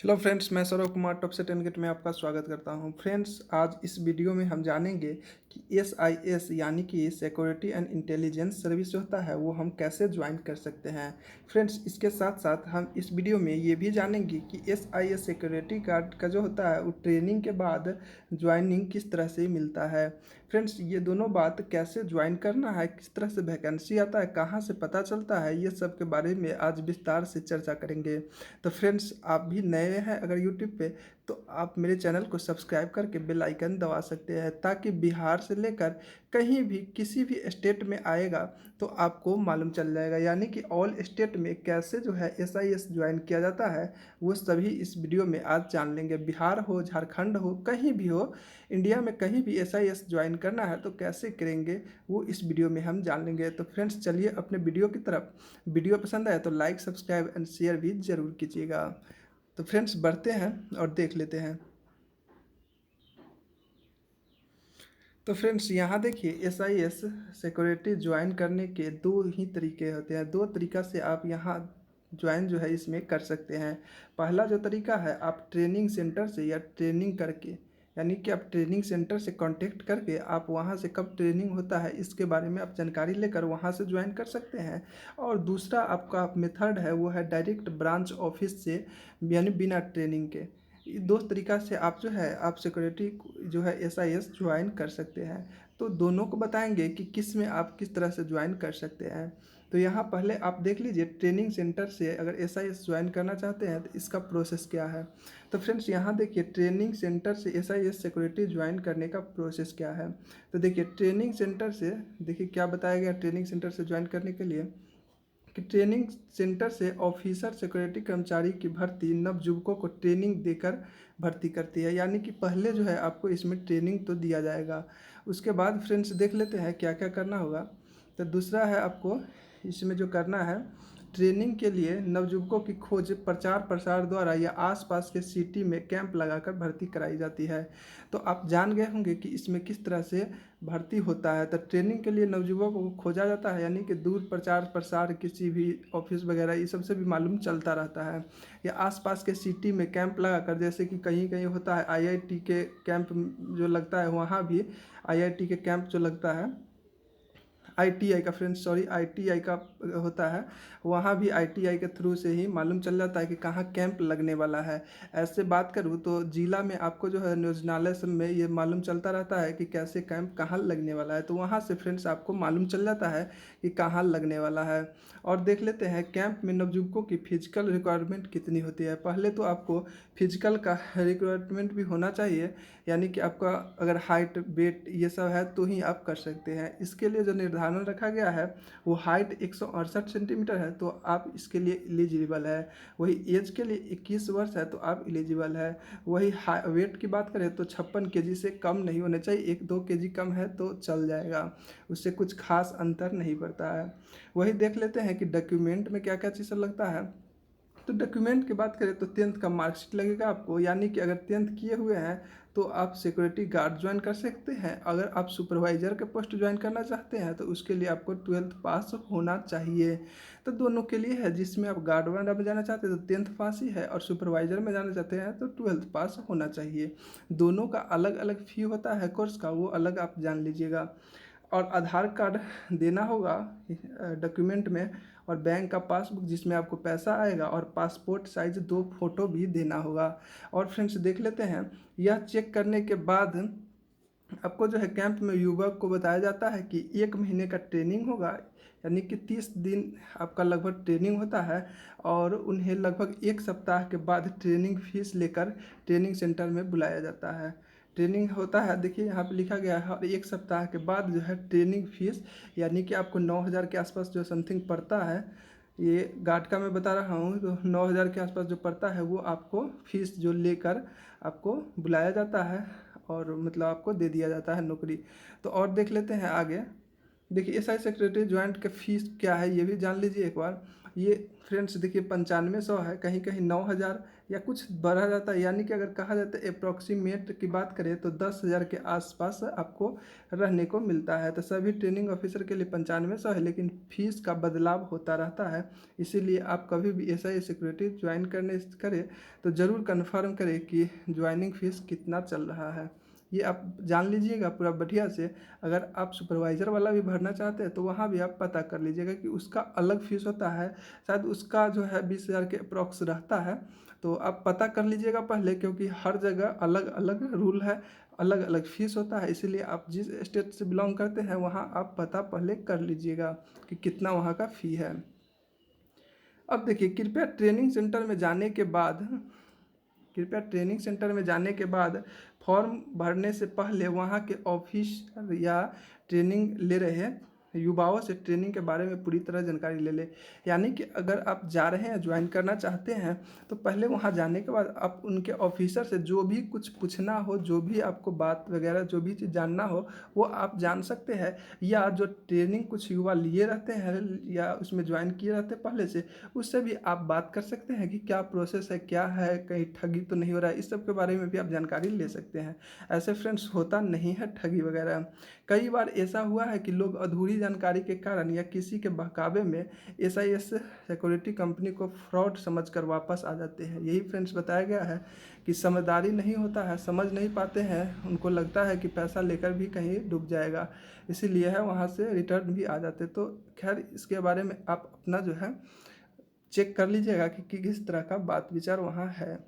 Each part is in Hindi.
हेलो फ्रेंड्स, मैं सौरभ कुमार टॉप से 10 गेट में आपका स्वागत करता हूं। फ्रेंड्स, आज इस वीडियो में हम जानेंगे कि SIS यानी कि सिक्योरिटी एंड इंटेलिजेंस सर्विस जो होता है वो हम कैसे ज्वाइन कर सकते हैं। फ्रेंड्स, इसके साथ साथ हम इस वीडियो में ये भी जानेंगे कि SIS सिक्योरिटी गार्ड का जो होता है वो ट्रेनिंग के बाद ज्वाइनिंग किस तरह से मिलता है। फ्रेंड्स, ये दोनों बात कैसे ज्वाइन करना है, किस तरह से वैकेंसी आता है, कहाँ से पता चलता है, ये सब के बारे में आज विस्तार से चर्चा करेंगे। तो फ्रेंड्स, आप भी नए हैं अगर यूट्यूब पे तो आप मेरे चैनल को सब्सक्राइब करके बेल आइकन दबा सकते हैं, ताकि बिहार से लेकर कहीं भी किसी भी स्टेट में आएगा तो आपको मालूम चल जाएगा। यानी कि ऑल स्टेट में कैसे जो है SIS ज्वाइन किया जाता है वो सभी इस वीडियो में आज जान लेंगे। बिहार हो, झारखंड हो, कहीं भी हो, इंडिया में कहीं भी SIS ज्वाइन करना है तो कैसे करेंगे वो इस वीडियो में हम जान लेंगे। तो फ्रेंड्स, चलिए अपने वीडियो की तरफ। वीडियो पसंद आए तो लाइक, सब्सक्राइब एंड शेयर भी ज़रूर कीजिएगा। तो फ्रेंड्स, बढ़ते हैं और देख लेते हैं। तो फ्रेंड्स, यहाँ देखिए SIS सिक्योरिटी ज्वाइन करने के दो ही तरीके होते हैं। दो तरीका से आप यहाँ ज्वाइन जो है इसमें कर सकते हैं। पहला जो तरीका है, आप ट्रेनिंग सेंटर से या ट्रेनिंग करके, यानी कि आप ट्रेनिंग सेंटर से कांटेक्ट करके आप वहाँ से कब ट्रेनिंग होता है इसके बारे में आप जानकारी लेकर वहाँ से ज्वाइन कर सकते हैं। और दूसरा आपका मेथड है वो है डायरेक्ट ब्रांच ऑफिस से, यानी बिना ट्रेनिंग के। दो तरीका से आप जो है आप सिक्योरिटी जो है SIS ज्वाइन कर सकते हैं। तो दोनों को बताएंगे कि किस में आप किस तरह से ज्वाइन कर सकते हैं। तो यहाँ पहले आप देख लीजिए, ट्रेनिंग सेंटर से अगर SIS ज्वाइन करना चाहते हैं तो इसका प्रोसेस क्या है। तो फ्रेंड्स, यहाँ देखिए ट्रेनिंग सेंटर से SIS सिक्योरिटी ज्वाइन करने का प्रोसेस क्या है। तो देखिए ट्रेनिंग सेंटर से, देखिए क्या बताया गया ट्रेनिंग सेंटर से ज्वाइन करने के लिए, कि ट्रेनिंग सेंटर से ऑफिसर सिक्योरिटी कर्मचारी की भर्ती नवयुवकों को ट्रेनिंग देकर भर्ती करती है। यानी कि पहले जो है आपको इसमें ट्रेनिंग तो दिया जाएगा, उसके बाद फ्रेंड्स देख लेते हैं क्या क्या करना होगा। तो दूसरा है आपको इसमें जो करना है, ट्रेनिंग के लिए नवयुवकों की खोज प्रचार प्रसार द्वारा या आसपास के सिटी में कैंप लगाकर भर्ती कराई जाती है। तो आप जान गए होंगे कि इसमें किस तरह से भर्ती होता है। तो ट्रेनिंग के लिए नवयुवकों को खोजा जाता है, यानी कि दूर प्रचार प्रसार किसी भी ऑफिस वगैरह ये सबसे भी मालूम चलता रहता है। या आसपास के सिटी में कैंप लगाकर, जैसे कि कहीं कहीं होता है IIT के कैंप जो लगता है, वहाँ भी IIT के कैंप जो लगता है, ITI का, फ्रेंड्स सॉरी, ITI का होता है, वहाँ भी ITI के थ्रू से ही मालूम चल जाता है कि कहाँ कैंप लगने वाला है। ऐसे बात करूँ तो जिला में आपको जो है नियोजनालय सब में ये मालूम चलता रहता है कि कैसे कैंप कहाँ लगने वाला है। तो वहाँ से फ्रेंड्स आपको मालूम चल जाता है कि कहाँ लगने वाला है। और देख लेते हैं कैंप में नवयुवकों की फिजिकल रिक्वायरमेंट कितनी होती है। पहले तो आपको फिजिकल का रिक्वायरमेंट भी होना चाहिए, यानी कि आपका अगर हाइट वेट ये सब है तो ही आप कर सकते हैं। इसके लिए जो निर्धारण रखा गया है वो हाइट 168 सेंटीमीटर है तो आप इसके लिए एलिजिबल है। वही एज के लिए 21 वर्ष है तो आप एलिजिबल है। वही वेट की बात करें तो 56 kg से कम नहीं होना चाहिए, 1-2 kg कम है तो चल जाएगा, उससे कुछ खास अंतर नहीं पड़ता है। वही देख लेते हैं कि डॉक्यूमेंट में क्या क्या चीज़ लगता है। तो डॉक्यूमेंट की बात करें तो 10th का मार्कशीट लगेगा आपको, यानी कि अगर 10th किए हुए हैं तो आप सिक्योरिटी गार्ड ज्वाइन कर सकते हैं। अगर आप सुपरवाइजर के पोस्ट ज्वाइन करना चाहते हैं तो उसके लिए आपको 12th पास होना चाहिए। तो दोनों के लिए है, जिसमें आप गार्ड वगैरह में जाना चाहते हैं तो 10th पास ही है, और सुपरवाइजर में जाना चाहते हैं तो 12th पास होना चाहिए। दोनों का अलग अलग फी होता है कोर्स का, वो अलग आप जान लीजिएगा। और आधार कार्ड देना होगा डॉक्यूमेंट में, और बैंक का पासबुक जिसमें आपको पैसा आएगा, और पासपोर्ट साइज 2 फोटो भी देना होगा। और फ्रेंड्स देख लेते हैं, यह चेक करने के बाद आपको जो है कैंप में युवक को बताया जाता है कि 1 महीने का ट्रेनिंग होगा, यानी कि 30 दिन आपका लगभग ट्रेनिंग होता है। और उन्हें लगभग 1 सप्ताह के बाद ट्रेनिंग फीस लेकर ट्रेनिंग सेंटर में बुलाया जाता है। ट्रेनिंग होता है, देखिए यहाँ पे लिखा गया है, और 1 सप्ताह के बाद जो है ट्रेनिंग फीस, यानी कि आपको 9,000 के आसपास जो समथिंग पड़ता है। ये गार्ड का मैं बता रहा हूँ, तो 9,000 के आसपास जो पड़ता है वो आपको फीस जो लेकर आपको बुलाया जाता है, और मतलब आपको दे दिया जाता है नौकरी। तो और देख लेते हैं आगे। देखिए SI सेक्रेटरी ज्वाइंट का फीस क्या है ये भी जान लीजिए एक बार। ये फ्रेंड्स देखिए 9500 है, कहीं कहीं 9000 या कुछ बढ़ा जाता है, यानी कि अगर कहा जाता है अप्रॉक्सीमेट की बात करें तो 10,000 के आसपास आपको रहने को मिलता है। तो सभी ट्रेनिंग ऑफिसर के लिए 9500 है, लेकिन फीस का बदलाव होता रहता है। इसीलिए आप कभी भी एसआई सिक्योरिटी ज्वाइन करने करें तो ज़रूर कन्फर्म करें कि ज्वाइनिंग फीस कितना चल रहा है, ये आप जान लीजिएगा पूरा बढ़िया से। अगर आप सुपरवाइज़र वाला भी भरना चाहते हैं तो वहाँ भी आप पता कर लीजिएगा कि उसका अलग फीस होता है, शायद उसका जो है 20,000 के अप्रॉक्स रहता है। तो आप पता कर लीजिएगा पहले, क्योंकि हर जगह अलग अलग रूल है, अलग अलग फीस होता है। इसीलिए आप जिस स्टेट से बिलोंग करते हैं वहाँ आप पता पहले कर लीजिएगा कि कितना वहाँ का फ़ी है। अब देखिए, कृपया ट्रेनिंग सेंटर में जाने के बाद फॉर्म भरने से पहले वहाँ के ऑफिसर या ट्रेनिंग ले रहे युवाओं से ट्रेनिंग के बारे में पूरी तरह जानकारी ले लें। यानी कि अगर आप जा रहे हैं, ज्वाइन करना चाहते हैं, तो पहले वहाँ जाने के बाद आप उनके ऑफिसर से जो भी कुछ पूछना हो, जो भी आपको बात वगैरह जो भी चीज़ जानना हो वो आप जान सकते हैं। या जो ट्रेनिंग कुछ युवा लिए रहते हैं या उसमें ज्वाइन किए रहते हैं पहले से, उससे भी आप बात कर सकते हैं कि क्या प्रोसेस है, क्या है, कहीं ठगी तो नहीं हो रहा है, इस सब के बारे में भी आप जानकारी ले सकते हैं। ऐसे फ्रेंड्स होता नहीं है ठगी वगैरह। कई बार ऐसा हुआ है कि लोग अधूरी जानकारी के कारण या किसी के बहकावे में एसआईएस सिक्योरिटी कंपनी को फ्रॉड समझकर वापस आ जाते हैं। यही फ्रेंड्स बताया गया है कि समझदारी नहीं होता है, समझ नहीं पाते हैं, उनको लगता है कि पैसा लेकर भी कहीं डूब जाएगा, इसीलिए है वहाँ से रिटर्न भी आ जाते। तो खैर इसके बारे में आप अपना जो है चेक कर लीजिएगा कि किस तरह का बात विचार वहाँ है।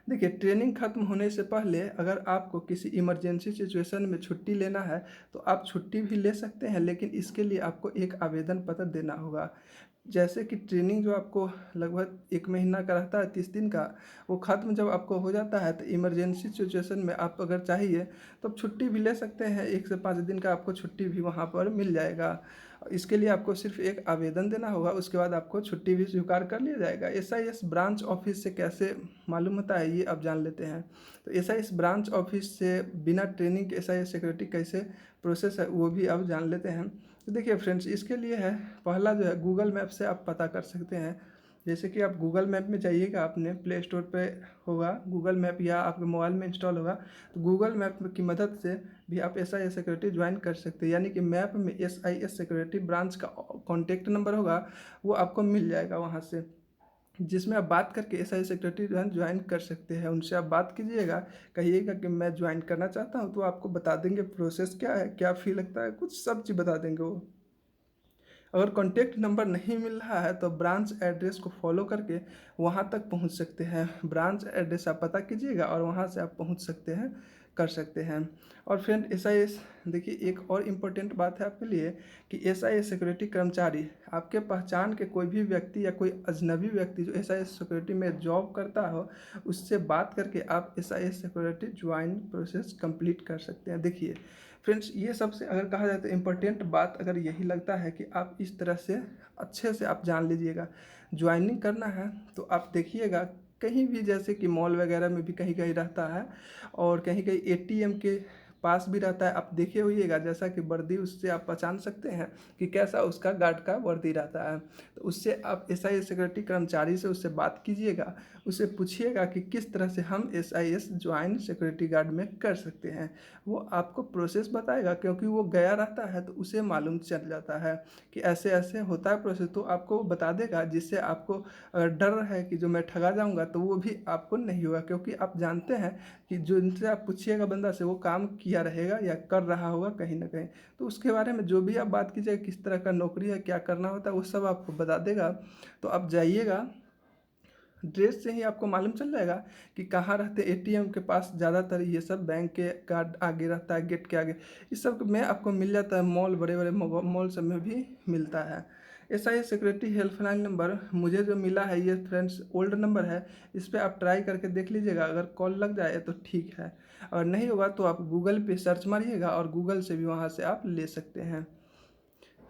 देखिए, ट्रेनिंग खत्म होने से पहले अगर आपको किसी इमरजेंसी सिचुएशन में छुट्टी लेना है तो आप छुट्टी भी ले सकते हैं, लेकिन इसके लिए आपको एक आवेदन पत्र देना होगा। जैसे कि ट्रेनिंग जो आपको लगभग 1 महीना का रहता है, 30 दिन का, वो ख़त्म जब आपको हो जाता है तो इमरजेंसी सिचुएशन में आप अगर चाहिए तो आप छुट्टी भी ले सकते हैं। 1 से 5 दिन का आपको छुट्टी भी वहाँ पर मिल जाएगा। इसके लिए आपको सिर्फ एक आवेदन देना होगा, उसके बाद आपको छुट्टी भी स्वीकार कर लिया जाएगा। एसआईएस ब्रांच ऑफिस से कैसे मालूम होता है ये अब जान लेते हैं। तो एसआईएस ब्रांच ऑफिस से बिना ट्रेनिंग के एसआईएस सिक्योरिटी कैसे प्रोसेस है वो भी अब जान लेते हैं। तो देखिए फ्रेंड्स, इसके लिए है पहला जो है गूगल मैप से आप पता कर सकते हैं। जैसे कि आप गूगल मैप में जाइएगा, आपने प्ले स्टोर पे होगा गूगल मैप या आपके मोबाइल में इंस्टॉल होगा, तो गूगल मैप की मदद से भी आप एसआईएस सिक्योरिटी ज्वाइन कर सकते हैं। यानी कि मैप में एसआईएस सिक्योरिटी ब्रांच का कॉन्टैक्ट नंबर होगा, वो आपको मिल जाएगा वहाँ से, जिसमें आप बात करके एसआई सिक्योरिटी ज्वाइन कर सकते हैं। उनसे आप बात कीजिएगा, कहिएगा कि मैं ज्वाइन करना चाहता हूँ, तो आपको बता देंगे प्रोसेस क्या है, क्या फ़ी लगता है, कुछ सब चीज़ बता देंगे वो। अगर कॉन्टैक्ट नंबर नहीं मिल रहा है तो ब्रांच एड्रेस को फॉलो करके वहाँ तक पहुँच सकते हैं। ब्रांच एड्रेस आप पता कीजिएगा और वहाँ से आप पहुँच सकते हैं, कर सकते हैं। और फ्रेंड एसआईएस, देखिए एक और इम्पोर्टेंट बात है आपके लिए कि एसआईएस सिक्योरिटी कर्मचारी, आपके पहचान के कोई भी व्यक्ति या कोई अजनबी व्यक्ति जो एसआईएस सिक्योरिटी में जॉब करता हो, उससे बात करके आप SIS security join process complete कर सकते हैं। देखिए फ्रेंड्स, ये सबसे अगर कहा जाए तो इम्पोर्टेंट बात अगर यही लगता है कि आप इस तरह से अच्छे से आप जान लीजिएगा। ज्वाइनिंग करना है तो आप देखिएगा कहीं भी, जैसे कि मॉल वगैरह में भी कहीं कहीं रहता है और कहीं कहीं एटीएम के पास भी रहता है। आप देखे होइएगा, जैसा कि वर्दी, उससे आप पहचान सकते हैं कि कैसा उसका गार्ड का वर्दी रहता है। तो उससे आप एसआई सिक्योरिटी कर्मचारी से उससे बात कीजिएगा, उससे पूछिएगा कि किस तरह से हम एसआईएस ज्वाइन सिक्योरिटी गार्ड में कर सकते हैं। वो आपको प्रोसेस बताएगा, क्योंकि वो गया रहता है तो उसे मालूम चल जाता है कि ऐसे ऐसे होता है प्रोसेस, तो आपको वो बता देगा, जिससे आपको अगर डर है कि जो मैं ठगा जाऊंगा तो वो भी आपको नहीं होगा, क्योंकि आप जानते हैं कि जो इनसे आप पूछिएगा बंदा से, वो काम किया रहेगा या कर रहा होगा कहीं ना कहीं। तो उसके बारे में जो भी आप बात कीजिएगा, किस तरह का नौकरी है, क्या करना होता है, वो सब आपको बता देगा। तो आप जाइएगा, ड्रेस से ही आपको मालूम चल जाएगा कि कहाँ रहते। एटीएम के पास ज़्यादातर ये सब बैंक के गार्ड आगे रहता है, गेट के आगे। इस सब में आपको मिल जाता है, मॉल, बड़े बड़े मॉल सब में भी मिलता है। ऐसा ही सिक्योरिटी हेल्पलाइन नंबर मुझे जो मिला है, ये फ्रेंड्स ओल्ड नंबर है, इस पर आप ट्राई करके देख लीजिएगा। अगर कॉल लग जाए तो ठीक है, और नहीं होगा तो आप गूगल पे सर्च मारिएगा और गूगल से भी वहाँ से आप ले सकते हैं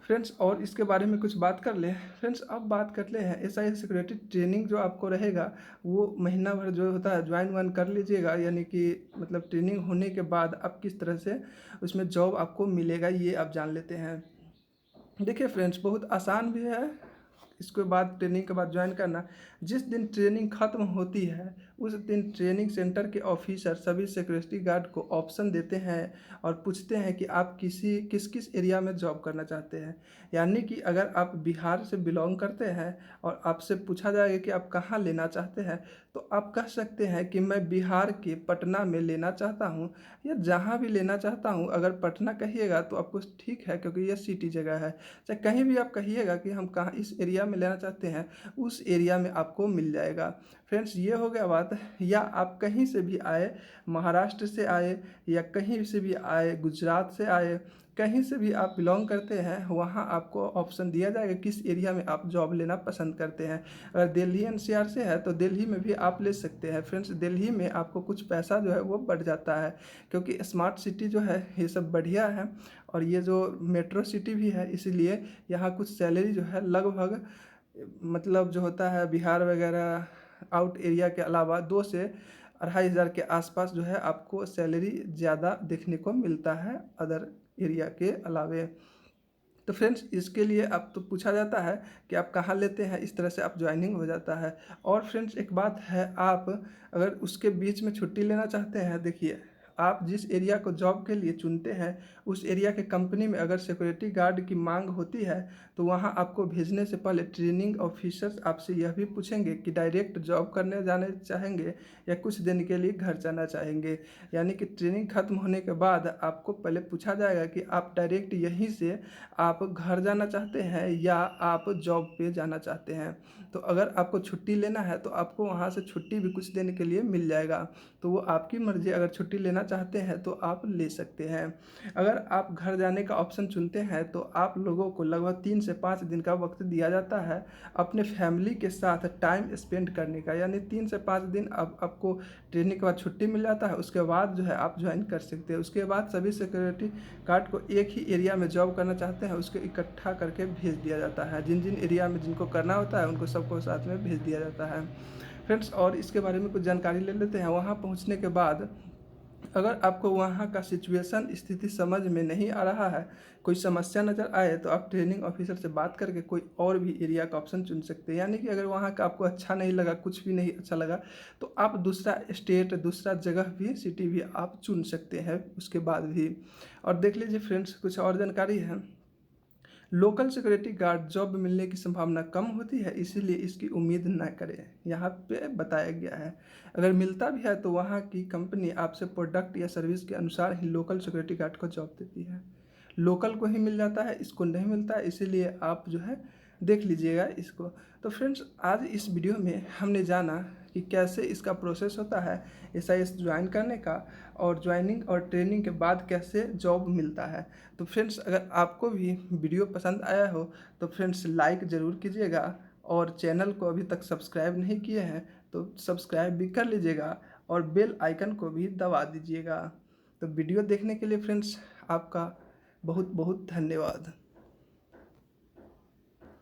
फ्रेंड्स। और इसके बारे में कुछ बात कर ले फ्रेंड्स। अब बात कर ले हैं एसआई सिक्योरिटी ट्रेनिंग जो आपको रहेगा, वो महीना भर जो होता है ज्वाइन वाइन कर लीजिएगा। यानी कि मतलब ट्रेनिंग होने के बाद आप किस तरह से उसमें जॉब आपको मिलेगा, ये आप जान लेते हैं। देखिए फ्रेंड्स, बहुत आसान भी है इसके बाद ट्रेनिंग के बाद ज्वाइन करना। जिस दिन ट्रेनिंग ख़त्म होती है उस दिन ट्रेनिंग सेंटर के ऑफिसर सभी सिक्योरिटी गार्ड को ऑप्शन देते हैं और पूछते हैं कि आप किस किस एरिया में जॉब करना चाहते हैं। यानी कि अगर आप बिहार से बिलोंग करते हैं और आपसे पूछा जाएगा कि आप कहाँ लेना चाहते हैं, तो आप कह सकते हैं कि मैं बिहार के पटना में लेना चाहता हूँ या जहाँ भी लेना चाहता हूँ। अगर पटना कहिएगा तो आपको ठीक है, क्योंकि ये सिटी जगह है। चाहे कहीं भी आप कहिएगा कि हम कहाँ इस एरिया में लेना चाहते हैं, उस एरिया में आपको मिल जाएगा। फ्रेंड्स, ये हो गया बात। या आप कहीं से भी आए, महाराष्ट्र से आए या कहीं से भी आए, गुजरात से आए, कहीं से भी आप बिलोंग करते हैं, वहाँ आपको ऑप्शन दिया जाएगा किस एरिया में आप जॉब लेना पसंद करते हैं। अगर दिल्ली एनसीआर से है तो दिल्ली में भी आप ले सकते हैं। फ्रेंड्स, दिल्ली में आपको कुछ पैसा जो है वो बढ़ जाता है, क्योंकि स्मार्ट सिटी जो है ये सब बढ़िया है और ये जो मेट्रो सिटी भी है, इसीलिए यहाँ कुछ सैलरी जो है लगभग, मतलब जो होता है बिहार वगैरह आउट एरिया के अलावा 2 से 2,500 के आसपास जो है आपको सैलरी ज़्यादा देखने को मिलता है अदर एरिया के अलावे। तो फ्रेंड्स, इसके लिए आप तो पूछा जाता है कि आप कहाँ लेते हैं, इस तरह से आप ज्वाइनिंग हो जाता है। और फ्रेंड्स, एक बात है, आप अगर उसके बीच में छुट्टी लेना चाहते हैं, देखिए आप जिस एरिया को जॉब के लिए चुनते हैं उस एरिया के कंपनी में अगर सिक्योरिटी गार्ड की मांग होती है तो वहाँ आपको भेजने से पहले ट्रेनिंग ऑफिसर्स आपसे यह भी पूछेंगे कि डायरेक्ट जॉब करने जाने चाहेंगे या कुछ दिन के लिए घर जाना चाहेंगे। यानी कि ट्रेनिंग खत्म होने के बाद आपको पहले पूछा जाएगा कि आप डायरेक्ट यहीं से आप घर जाना चाहते हैं या आप जॉब पे जाना चाहते हैं। तो अगर आपको छुट्टी लेना है तो आपको वहाँ से छुट्टी भी कुछ दिन के लिए मिल जाएगा, तो वो आपकी मर्ज़ी। अगर छुट्टी लेना चाहते हैं तो आप ले सकते हैं। अगर आप घर जाने का ऑप्शन चुनते हैं तो आप लोगों को लगभग 3 से 5 दिन का वक्त दिया जाता है अपने फैमिली के साथ टाइम स्पेंड करने का। यानी 3 से 5 दिन आपको ट्रेनिंग के बाद छुट्टी मिल जाता है, उसके बाद जो है आप ज्वाइन कर सकते हैं। उसके बाद सभी सिक्योरिटी गार्ड को एक ही एरिया में जॉब करना चाहते हैं उसको इकट्ठा करके भेज दिया जाता है। जिन जिन एरिया में जिनको करना होता है उनको सबको साथ में भेज दिया जाता है। फ्रेंड्स, और इसके बारे में कुछ जानकारी ले लेते हैं। वहाँ पहुँचने के बाद अगर आपको वहाँ का सिचुएशन स्थिति समझ में नहीं आ रहा है, कोई समस्या नज़र आए, तो आप ट्रेनिंग ऑफिसर से बात करके कोई और भी एरिया का ऑप्शन चुन सकते हैं। यानी कि अगर वहाँ का आपको अच्छा नहीं लगा, कुछ भी नहीं अच्छा लगा, तो आप दूसरा स्टेट, दूसरा जगह भी, सिटी भी आप चुन सकते हैं उसके बाद भी। और देख लीजिए फ्रेंड्स, कुछ और जानकारी है। लोकल सिक्योरिटी गार्ड जॉब मिलने की संभावना कम होती है, इसीलिए इसकी उम्मीद न करें, यहाँ पे बताया गया है। अगर मिलता भी है तो वहाँ की कंपनी आपसे प्रोडक्ट या सर्विस के अनुसार ही लोकल सिक्योरिटी गार्ड को जॉब देती है। लोकल को ही मिल जाता है, इसको नहीं मिलता है, इसीलिए आप जो है देख लीजिएगा इसको। तो फ्रेंड्स, आज इस वीडियो में हमने जाना कि कैसे इसका प्रोसेस होता है SIS ज्वाइन करने का, और ज्वाइनिंग और ट्रेनिंग के बाद कैसे जॉब मिलता है। तो फ्रेंड्स, अगर आपको भी वीडियो पसंद आया हो तो फ्रेंड्स लाइक ज़रूर कीजिएगा, और चैनल को अभी तक सब्सक्राइब नहीं किए हैं तो सब्सक्राइब भी कर लीजिएगा और बेल आइकन को भी दबा दीजिएगा। तो वीडियो देखने के लिए फ्रेंड्स आपका बहुत बहुत धन्यवाद।